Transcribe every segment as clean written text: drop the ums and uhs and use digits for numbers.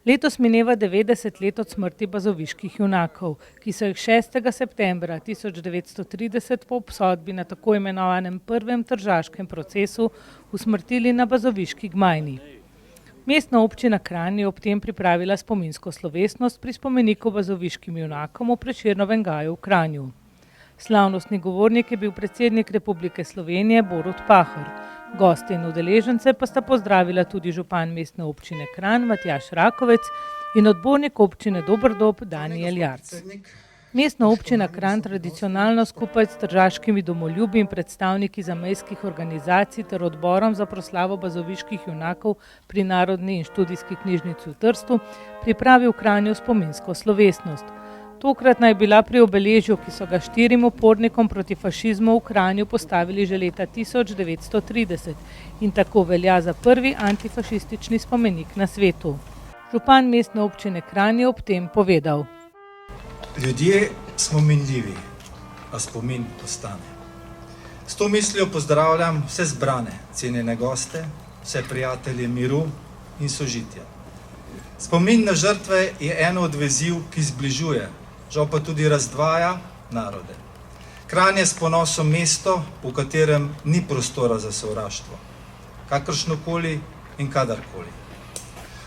Letos mineva 90 let od smrti bazoviških junakov, ki so jih 6. septembra 1930 po obsodbi na tako imenovanem prvem tržaškem procesu usmrtili na bazoviški Gmajni. Mestna občina Kranj je ob tem pripravila spominsko slovesnost pri spomeniku bazoviškim junakom v Prešernovem gaju v Kranju. Slavnostni govornik je bil predsednik Republike Slovenije Borut Pahor. Goste in udeležence pa sta pozdravila tudi župan mestne občine Kranj Matjaž Rakovec in odbornik občine Doberdob Danijel Jarc. Mestna občina Kranj tradicionalno skupaj s tržaškimi domoljubi in predstavniki zamejskih organizacij ter odborom za proslavo bazoviških junakov pri Narodni in študijski knjižnici v Trstu pripravi v Kranju spominsko slovesnost. Tokrat naj bila pri obeležju, ki so ga 4 upornikom proti fašizmu v Kranju postavili že leta 1930 in tako velja za prvi antifašistični spomenik na svetu. Župan mestne občine Kranj je ob tem povedal. Ljudje smo minljivi, a spomin ostane. S to mislijo pozdravljam vse zbrane, cenjene goste, vse prijatelje miru in sožitja. Spomin na žrtve je eno od veziv, ki zbližuje, žal pa tudi razdvaja narode. Kranj je s ponosom mesto, v katerem ni prostora za sovraštvo, kakršnokoli in kadarkoli.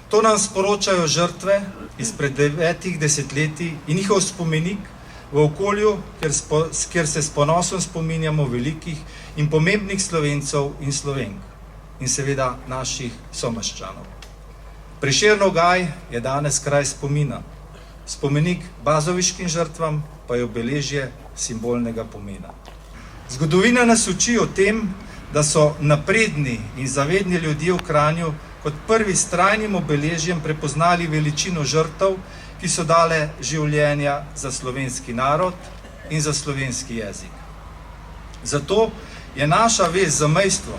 To nam sporočajo žrtve izpred 9 desetletij in njihov spomenik v okolju, kjer se s ponosom spominjamo velikih in pomembnih Slovencev in Slovenk in seveda naših somaščanov. Prešernov gaj je danes kraj spomina. Spomenik bazoviškim žrtvam pa je obeležje simbolnega pomena. Zgodovina nas uči o tem, da so napredni in zavedni ljudje v Kranju kot prvi s trajnim obeležjem prepoznali veličino žrtev, ki so dale življenja za slovenski narod in za slovenski jezik. Zato je naša vez za zamejstvo,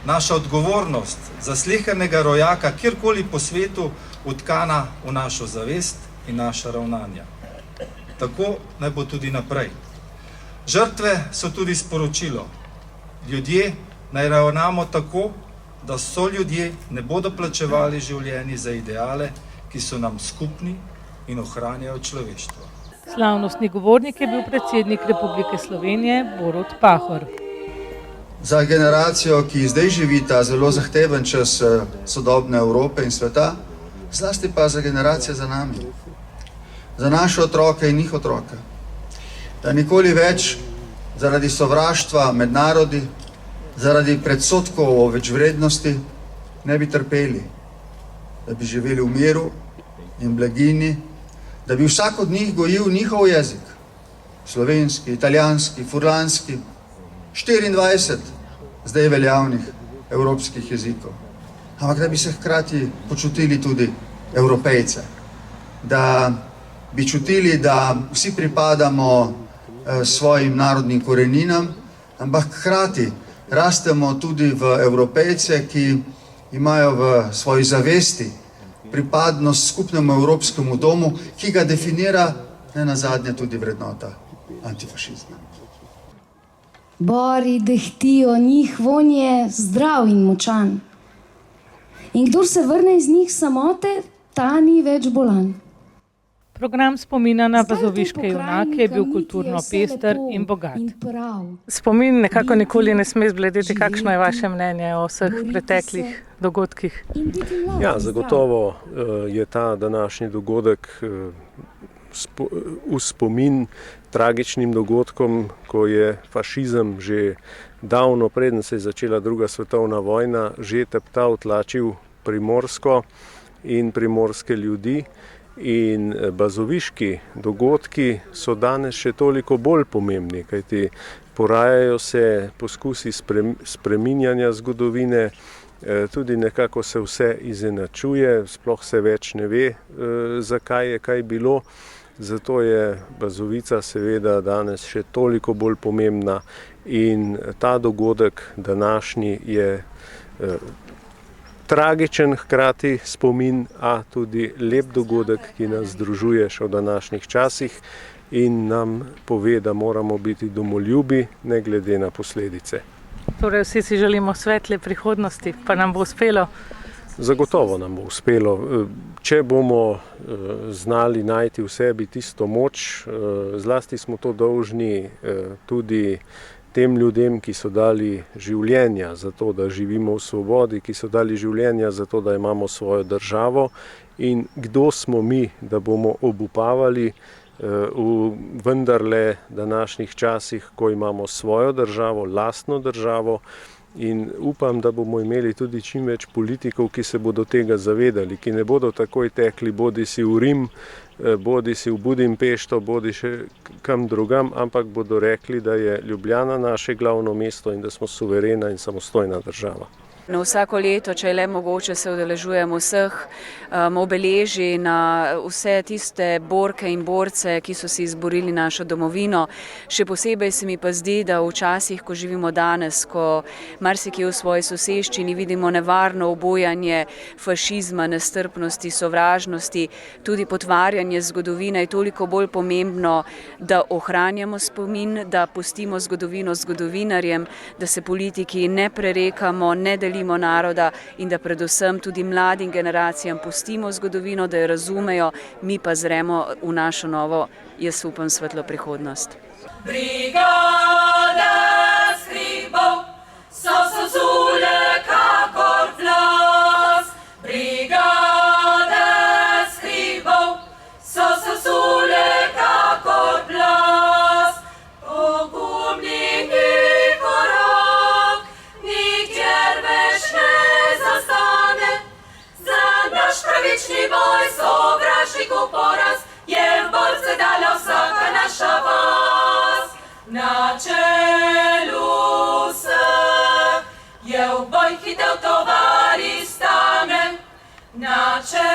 naša odgovornost za slehernega rojaka kjerkoli po svetu vtkana v našo zavest in naša ravnanja. Tako naj bo tudi naprej. Žrtve so tudi sporočilo. Ljudje naj ravnamo tako, da so ljudje ne bodo plačevali življenji za ideale, ki so nam skupni in ohranjajo človeštvo. Slavnostni govornik je bil predsednik Republike Slovenije Borut Pahor. Za generacijo, ki zdaj živi ta zelo zahteven čas sodobne Evrope in sveta, zlasti pa za generacije za nami, za naše otroke in njih otroke, da nikoli več zaradi sovraštva med narodi, zaradi predsodkov o večvrednosti ne bi trpeli, da bi živeli v miru in blaginji, da bi vsak od njih gojil njihov jezik, slovenski, italijanski, furlanski, 24 zdaj veljavnih evropskih jezikov. Ampak da bi se hkrati počutili tudi Evropejce, da bi čutili, da vsi pripadamo svojim narodnim koreninam, ampak hkrati rastemo tudi v Evropejce, ki imajo v svoji zavesti pripadnost skupnemu evropskemu domu, ki ga definira nenazadnje tudi vrednota antifašizma. Bori dehtijo, njih vonj je zdrav in močan. In kdor se vrne iz njih samote, ta ni več bolan. Program spomina na bazoviške junake je bil kulturno pester in bogat. Spomin nekako nikoli ne sme zbledeti. Kakšno je vaše mnenje o vseh preteklih dogodkih? Ja, zagotovo je ta današnji dogodek v spomin tragičnim dogodkom, ko je fašizem že davno, preden se je začela druga svetovna vojna, že teptal, tlačil Primorsko in primorske ljudi. In bazoviški dogodki so danes še toliko bolj pomembni, kajti porajajo se poskusi spreminjanja zgodovine, tudi nekako se vse izenačuje, sploh se več ne ve, zakaj je kaj bilo. Zato je Bazovica seveda danes še toliko bolj pomembna in ta dogodek današnji je tragičen hkrati spomin, a tudi lep dogodek, ki nas združuje še v današnjih časih in nam pove, da moramo biti domoljubi, ne glede na posledice. Torej vsi si želimo svetle prihodnosti, pa nam bo uspelo? Zagotovo nam bo uspelo, če bomo znali najti v sebi tisto moč, zlasti smo to dolžni tudi tem ljudem, ki so dali življenja za to, da živimo v svobodi, ki so dali življenja za to, da imamo svojo državo in kdo smo mi, da bomo obupavali v vendarle današnjih časih, ko imamo svojo državo, lastno državo. In upam, da bomo imeli tudi čim več politikov, ki se bodo tega zavedali, ki ne bodo takoj tekli bodi si v Rim, bodi si v Budimpešto, bodi še kam drugam, ampak bodo rekli, da je Ljubljana naše glavno mesto in da smo suverena in samostojna država. Vsako leto, če je le mogoče, se udeležujemo vseh obeležij na vse tiste borke in borce, ki so si izborili našo domovino. Še posebej se mi pa zdi, da v časih, ko živimo danes, ko marsikje v svoji soseščini vidimo nevarno obojanje fašizma, nestrpnosti, sovražnosti, tudi potvarjanje zgodovine, je toliko bolj pomembno, da ohranjamo spomin, da pustimo zgodovino zgodovinarjem, da se politiki ne prerekamo, ne delimo naroda in da predvsem tudi mladim generacijam pustimo zgodovino, da jo razumejo, mi pa zremo v našo novo, jaz upam, svetlo prihodnost. Brigade hribov so sozule kakor plas. Brigade hribov so sozule kakor plas. Pogumni korak, nikjer več ne zastane. Za naš pravični boj sovražnikov poraz je v borce dala vsaka naša vas. Na čelu vseh je v boj hitel tovarist Stane. Na čelu